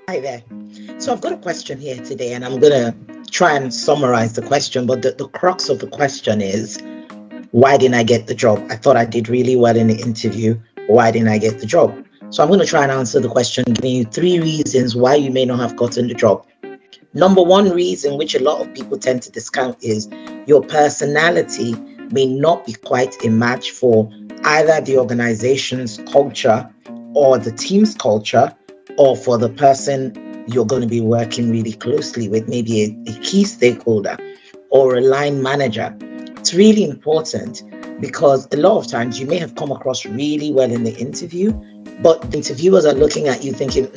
Hi there. So I've got a question here today, and I'm going to try and summarize the question. But the crux of the question is, why didn't I get the job? I thought I did really well in the interview. Why didn't I get the job? So I'm going to try and answer the question, giving you 3 reasons why you may not have gotten the job. Number one reason, which a lot of people tend to discount, is your personality may not be quite a match for either the organization's culture or the team's culture, or for the person you're going to be working really closely with, maybe a key stakeholder or a line manager. It's really important because a lot of times you may have come across really well in the interview, but the interviewers are looking at you thinking,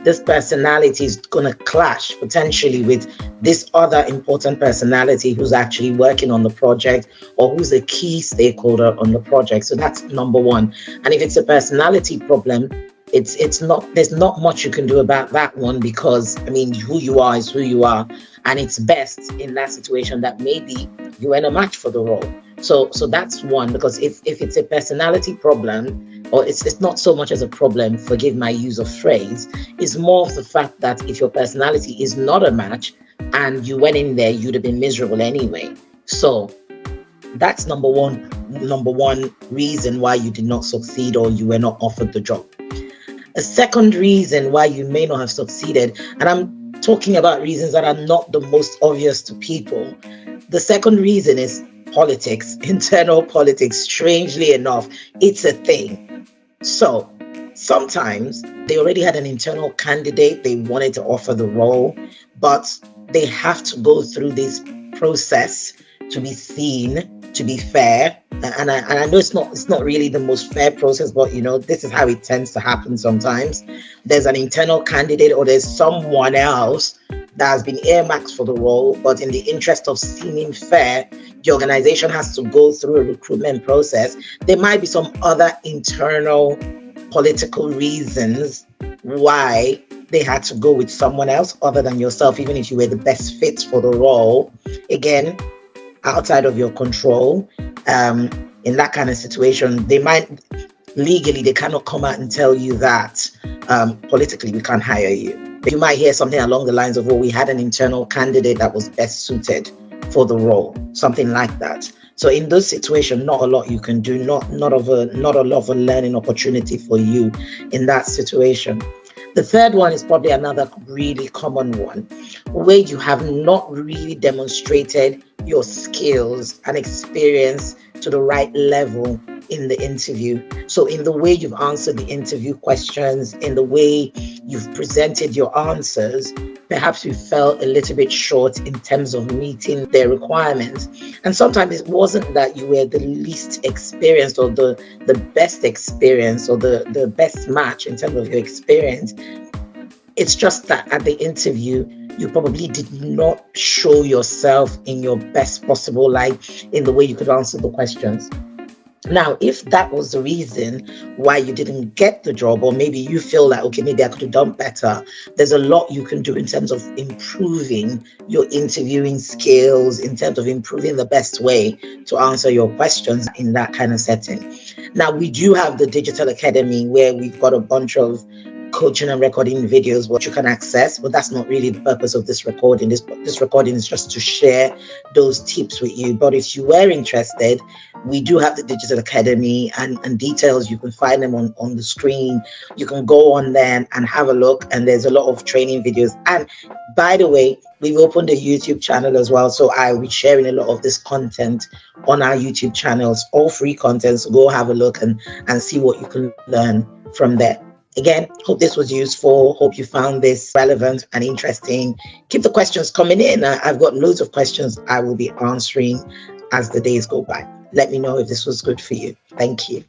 this personality is going to clash potentially with this other important personality who's actually working on the project or who's a key stakeholder on the project. So that's number one. And if it's a personality problem, it's not, there's not much you can do about that one, because who you are is who you are, and it's best in that situation that maybe you are a match for the role. So that's one, because if it's a personality problem, or it's not so much as a problem, forgive my use of phrase, it's more of the fact that if your personality is not a match and you went in there, you'd have been miserable anyway. So that's number one reason why you did not succeed or you were not offered the job. A second reason why you may not have succeeded, and I'm talking about reasons that are not the most obvious to people. The second reason is politics, internal politics. Strangely enough, it's a thing. So sometimes they already had an internal candidate they wanted to offer the role, but they have to go through this process to be seen, to be fair. And I know it's not really the most fair process, but this is how it tends to happen sometimes. There's an internal candidate or there's someone else that has been earmarked for the role, but in the interest of seeming fair, the organization has to go through a recruitment process. There might be some other internal political reasons why they had to go with someone else other than yourself, even if you were the best fit for the role. Again, outside of your control. In that kind of situation, they cannot come out and tell you that politically we can't hire you. But you might hear something along the lines of, well, we had an internal candidate that was best suited for the role, something like that. So in those situations, not a lot you can do, not a lot of a learning opportunity for you in that situation. The third one is probably another really common one, where you have not really demonstrated your skills and experience to the right level in the interview. So in the way you've answered the interview questions, in the way you've presented your answers, perhaps you fell a little bit short in terms of meeting their requirements. And sometimes it wasn't that you were the least experienced or the best experience or the best match in terms of your experience. It's just that at the interview, you probably did not show yourself in your best possible light in the way you could answer the questions. Now, if that was the reason why you didn't get the job, or maybe you feel like, okay, maybe I could have done better, there's a lot you can do in terms of improving your interviewing skills, in terms of improving the best way to answer your questions in that kind of setting. Now, we do have the Digital Academy where we've got a bunch of coaching and recording videos what you can access, but that's not really the purpose of this recording. This recording is just to share those tips with you. But if you were interested, we do have the Digital Academy, and details, you can find them on the screen. You can go on there and have a look, and there's a lot of training videos. And by the way, we've opened a YouTube channel as well, so I will be sharing a lot of this content on our YouTube channels, all free content. So go have a look and see what you can learn from there. Again, hope this was useful. Hope you found this relevant and interesting. Keep the questions coming in. I've got loads of questions I will be answering as the days go by. Let me know if this was good for you. Thank you.